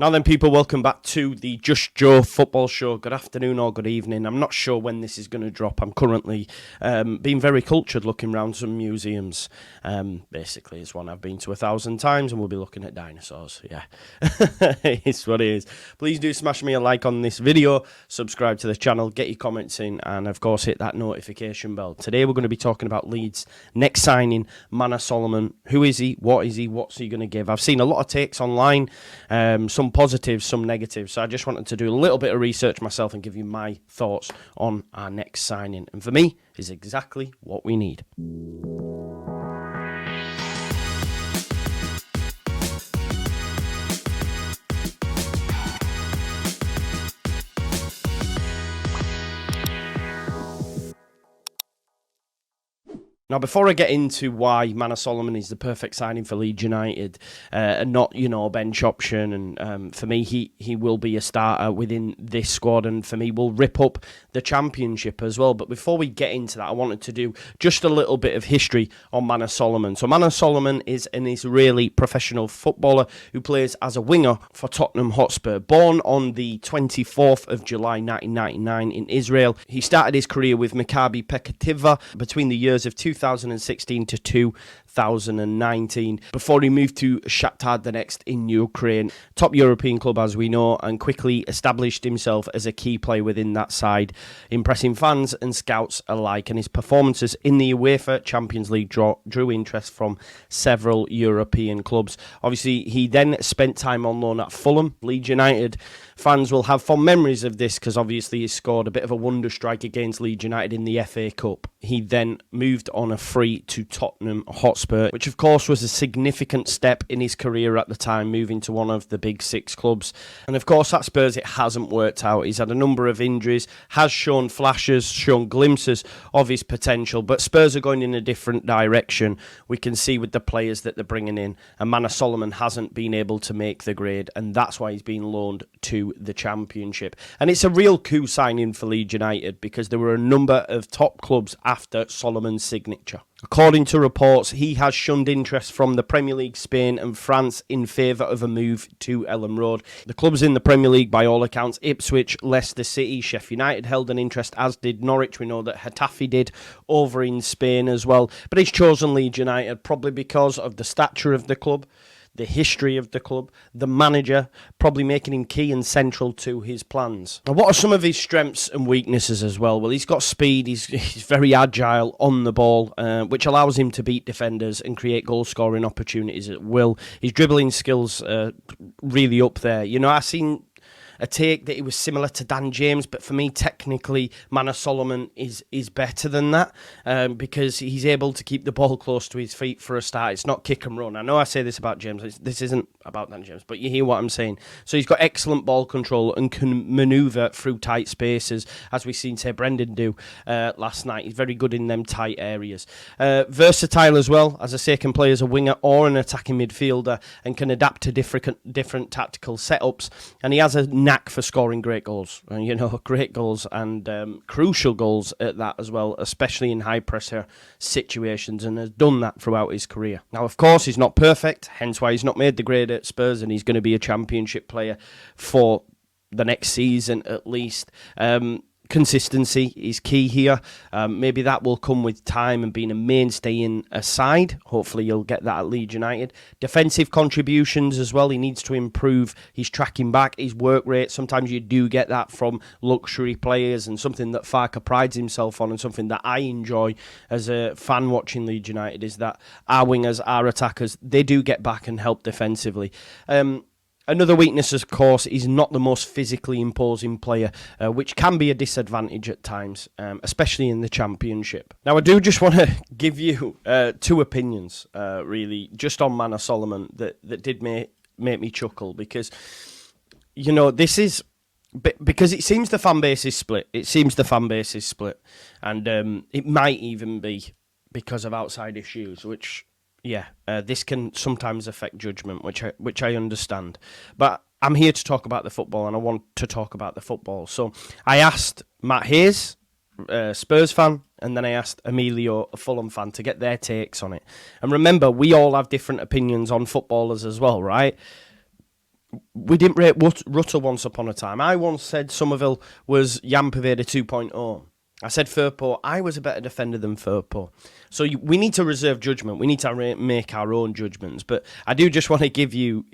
Now then, people, welcome back to the Just Joe football show. Good afternoon or good evening. I'm not sure when this is going to drop. I'm currently being very cultured looking around some museums. Basically, it's one I've been to 1,000 times and we'll be looking at dinosaurs. Yeah, it's what it is. Please do smash me a like on this video, subscribe to the channel, get your comments in, and of course hit that notification bell. Today we're going to be talking about Leeds' next signing, Manor Solomon. Who is he? What's he going to give? I've seen a lot of takes online, some positives, some negatives. So I just wanted to do a little bit of research myself and give you my thoughts on our next signing. And for me, is exactly what we need. Now, before I get into why Manor Solomon is the perfect signing for Leeds United and not, a bench option, and for me, he will be a starter within this squad, and for me, will rip up the Championship as well. But before we get into that, I wanted to do just a little bit of history on Manor Solomon. So Manor Solomon is an Israeli professional footballer who plays as a winger for Tottenham Hotspur. Born on the 24th of July 1999 in Israel, he started his career with Maccabi Petah Tikva between the years of 2016 to 2019 before he moved to Shakhtar Donetsk in Ukraine. Top European club, as we know, and quickly established himself as a key player within that side, impressing fans and scouts alike. And his performances in the UEFA Champions League drew interest from several European clubs. Obviously, he then spent time on loan at Fulham. Leeds United fans will have fond memories of this because obviously he scored a bit of a wonder strike against Leeds United in the FA Cup. He then moved on a free to Tottenham Hotspur, which of course was a significant step in his career at the time, moving to one of the big six clubs. And of course at Spurs it hasn't worked out. He's had a number of injuries, has shown flashes, shown glimpses of his potential, but Spurs are going in a different direction. We can see with the players that they're bringing in, and Manor Solomon hasn't been able to make the grade, and that's why he's been loaned to the Championship. And it's a real coup signing for Leeds United because there were a number of top clubs after Solomon's signature. According to reports, he has shunned interest from the Premier League, Spain and France in favour of a move to Elland Road. The clubs in the Premier League, by all accounts, Ipswich, Leicester City, Sheffield United held an interest, as did Norwich. We know that Getafe did over in Spain as well. But he's chosen Leeds United probably because of the stature of the club, the history of the club, the manager, probably making him key and central to his plans. Now, what are some of his strengths and weaknesses as well? Well, he's got speed, he's very agile on the ball, which allows him to beat defenders and create goal-scoring opportunities at will. His dribbling skills really up there. I've seen a take that he was similar to Dan James, but for me, technically, Manor Solomon is better than that because he's able to keep the ball close to his feet for a start. It's not kick and run. I know I say this about James. This isn't about Dan James, but you hear what I'm saying. So he's got excellent ball control and can manoeuvre through tight spaces, as we've seen, say, Brendan do last night. He's very good in them tight areas. Versatile as well. As I say, can play as a winger or an attacking midfielder and can adapt to different tactical setups. And he has a knack for scoring great goals, great goals and crucial goals at that as well, especially in high pressure situations, and has done that throughout his career. Now, of course, he's not perfect, hence why he's not made the grade at Spurs, and he's going to be a Championship player for the next season at least. Consistency is key here. Maybe that will come with time and being a mainstay in a side. Hopefully you'll get that at Leeds United. Defensive contributions as well. He needs to improve his tracking back, his work rate. Sometimes you do get that from luxury players, and something that Farke prides himself on and something that I enjoy as a fan watching Leeds United is that our wingers, our attackers, they do get back and help defensively. Another weakness, of course, is not the most physically imposing player, which can be a disadvantage at times, especially in the Championship. Now, I do just want to give you two opinions, really, just on Manor Solomon that did make me chuckle because, this is... Because it seems the fan base is split. And it might even be because of outside issues, which... this can sometimes affect judgment, which I understand. But I'm here to talk about the football, and I want to talk about the football. So I asked Matt Hayes, Spurs fan, and then I asked Emilio, a Fulham fan, to get their takes on it. And remember, we all have different opinions on footballers as well, right? We didn't rate Rutter once upon a time. I once said Somerville was Jan Poveda 2.0. I said Firpo, I was a better defender than Firpo. So we need to reserve judgment. We need to make our own judgments. But I do just want to give you,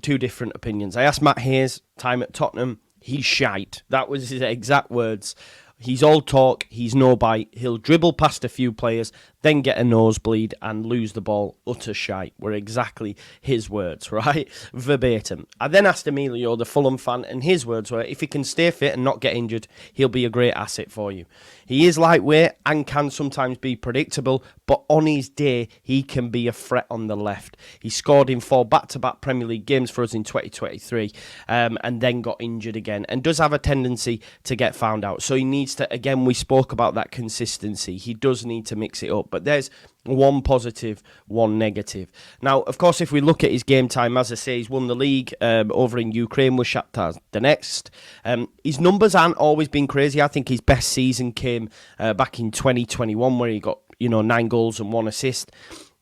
two different opinions. I asked Matt Hayes, time at Tottenham, he's shite. That was his exact words. He's all talk, he's no bite. He'll dribble past a few players, then get a nosebleed and lose the ball. Utter shite were exactly his words, right? Verbatim. I then asked Emilio, the Fulham fan, and his words were, if he can stay fit and not get injured, he'll be a great asset for you. He is lightweight and can sometimes be predictable, but on his day, he can be a threat on the left. He scored in 4 back-to-back Premier League games for us in 2023 and then got injured again and does have a tendency to get found out. So he needs to, again, we spoke about that consistency. He does need to mix it up, but there's one positive, one negative. Now, of course, if we look at his game time, as I say, he's won the league over in Ukraine with Shakhtar Donetsk. His numbers aren't always been crazy. I think his best season came back in 2021 where he got 9 goals and 1 assist.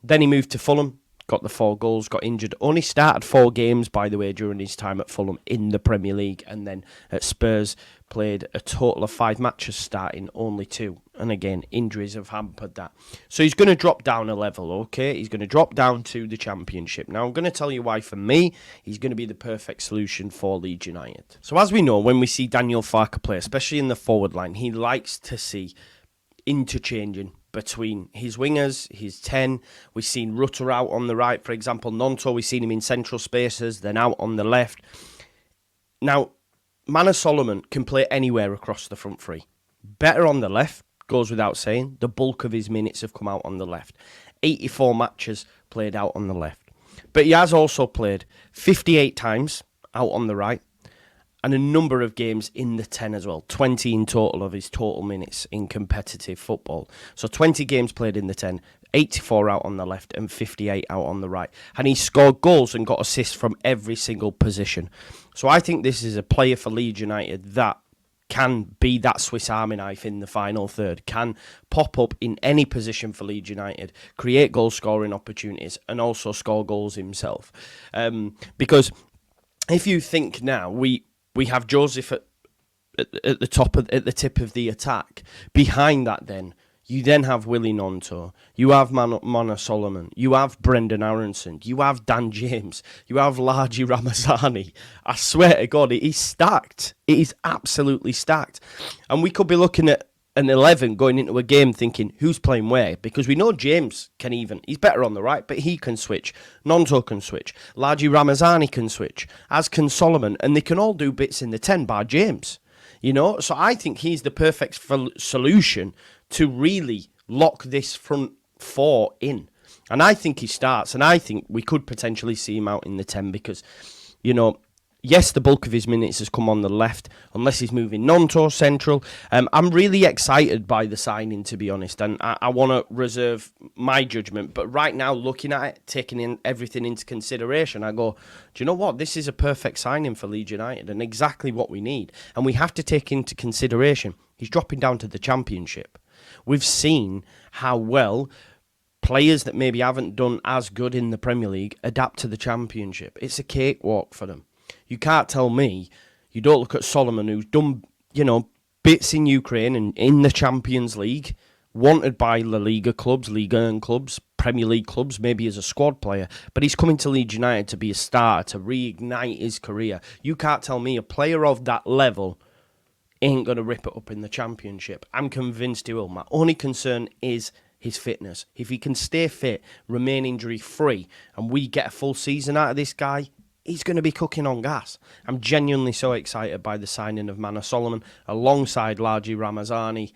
Then he moved to Fulham, got the 4 goals, got injured. Only started 4 games, by the way, during his time at Fulham in the Premier League. And then at Spurs, played a total of 5 matches, starting only 2. And again, injuries have hampered that. So he's going to drop down a level, okay? He's going to drop down to the Championship. Now, I'm going to tell you why, for me, he's going to be the perfect solution for Leeds United. So as we know, when we see Daniel Farke play, especially in the forward line, he likes to see interchanging between his wingers, his 10. We've seen Rutter out on the right, for example. Nonto, we've seen him in central spaces, then out on the left. Now, Manor Solomon can play anywhere across the front three. Better on the left, goes without saying. The bulk of his minutes have come out on the left. 84 matches played out on the left. But he has also played 58 times out on the right, and a number of games in the 10 as well. 20 in total of his total minutes in competitive football. So 20 games played in the 10, 84 out on the left and 58 out on the right. And he scored goals and got assists from every single position. So I think this is a player for Leeds United that can be that Swiss Army knife in the final third, can pop up in any position for Leeds United, create goal-scoring opportunities and also score goals himself. Because if you think now, we have Joseph at the tip of the attack. Behind that, then you then have Willie Gnonto, you have Manor Solomon, you have Brendan Aronson, you have Dan James, you have Largi Ramazani. I swear to God, it is stacked. It is absolutely stacked, and we could be looking at an 11 going into a game thinking who's playing where, because we know James can he's better on the right, but he can switch. Gnonto can switch. Largi Ramazani can switch, as can Solomon, and they can all do bits in the 10 bar James. So I think he's the perfect solution to really lock this front 4 in. And I think he starts, and I think we could potentially see him out in the 10 because, yes, the bulk of his minutes has come on the left, unless he's moving Gnonto central. I'm really excited by the signing, to be honest, and I want to reserve my judgment. But right now, looking at it, taking everything into consideration, I go, do you know what? This is a perfect signing for Leeds United and exactly what we need. And we have to take into consideration, he's dropping down to the Championship. We've seen how well players that maybe haven't done as good in the Premier League adapt to the Championship. It's a cakewalk for them. You can't tell me you don't look at Solomon, who's done, bits in Ukraine and in the Champions League, wanted by La Liga clubs, Liga and clubs, Premier League clubs, maybe as a squad player, but he's coming to Leeds United to be a starter, to reignite his career. You can't tell me a player of that level ain't going to rip it up in the Championship. I'm convinced he will. My only concern is his fitness. If he can stay fit, remain injury-free, and we get a full season out of this guy, he's going to be cooking on gas. I'm genuinely so excited by the signing of Manor Solomon alongside Largi Ramazani,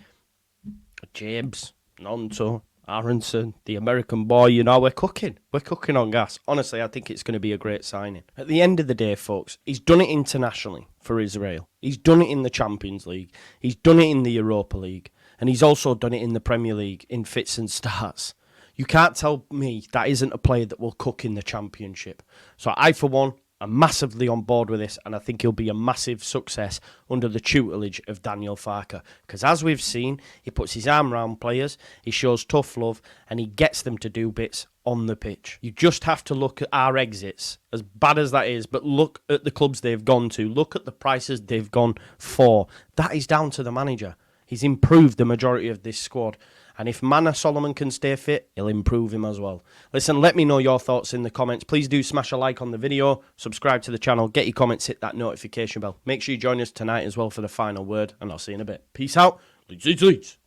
James, Gnonto, Aronson, the American boy. We're cooking. We're cooking on gas. Honestly, I think it's going to be a great signing. At the end of the day, folks, he's done it internationally for Israel. He's done it in the Champions League. He's done it in the Europa League. And he's also done it in the Premier League in fits and starts. You can't tell me that isn't a player that will cook in the Championship. So I, for one, I'm massively on board with this, and I think he'll be a massive success under the tutelage of Daniel Farke. Because as we've seen, he puts his arm around players, he shows tough love, and he gets them to do bits on the pitch. You just have to look at our exits, as bad as that is, but look at the clubs they've gone to. Look at the prices they've gone for. That is down to the manager. He's improved the majority of this squad. And if Manor Solomon can stay fit, he'll improve him as well. Listen, let me know your thoughts in the comments. Please do smash a like on the video, subscribe to the channel, get your comments, hit that notification bell. Make sure you join us tonight as well for the final word, and I'll see you in a bit. Peace out. Leeds, Leeds, Leeds.